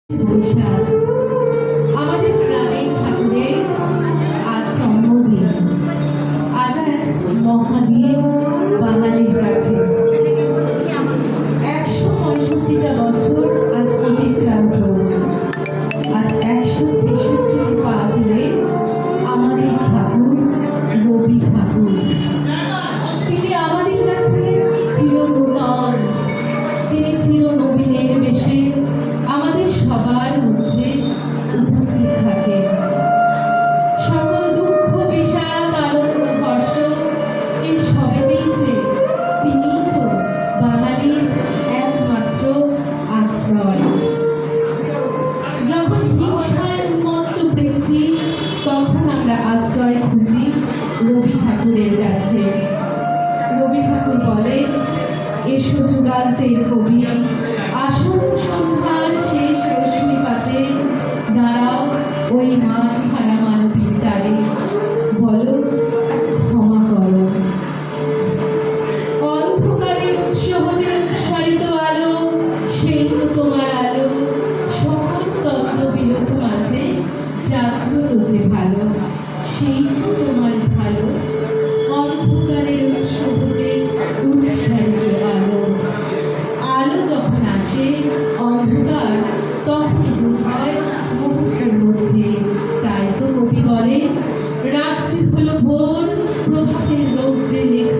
বৈশাখ আমাদের গ্রামে ঠাকুরের আজ জন্মদিন। আজ এক মহাদিন বাঙালির কাছে। ১৬৫টা বছর আজ অতিক্রান্ত। আর ১৬৬ পা দিলে আমাদের ঠাকুর রবি ঠাকুর। তিনি আমাদের কাছে চিরনূতন, তিনি চিরনবীনের বেশে আমাদের সবার মধ্যে উপস্থিত থাকে। সকল দুঃখ বিষাদ আনন্দ হর্ষ এই সবেতেই যে তিনি তো বাঙালির একমাত্র আশ্রয়। যখন হিংসায় উন্মত্ত ব্যক্তি তখন আমরা আশ্রয় খুঁজি রবি ঠাকুরের কাছে। রবি ঠাকুর বলে, এসো যুগান্তের কবি, আসন্ন সন্ধ্যার শেষ রশ্মিপাতে দাঁড়াও ওই মান হারা মানবীর দ্বারে, বলো ক্ষমা করো। অন্ধকারের উৎস হতে উৎসারিত আলো, সেই তো তোমার আলো। সকল তত্ত্ব বিরোধ মাঝে জাগ্রত যে ভালো, সেই তো তোমার ভালো। অন্ধকারের উৎস হতে উৎসারিত আলো, আলো যখন আসে অন্ধকার তখনই দূর হয় মুহূর্তের মধ্যে। তাই তো কবি বলে, রাত্রি হলো ভোর, প্রভাতের রৌদ্রে লেখা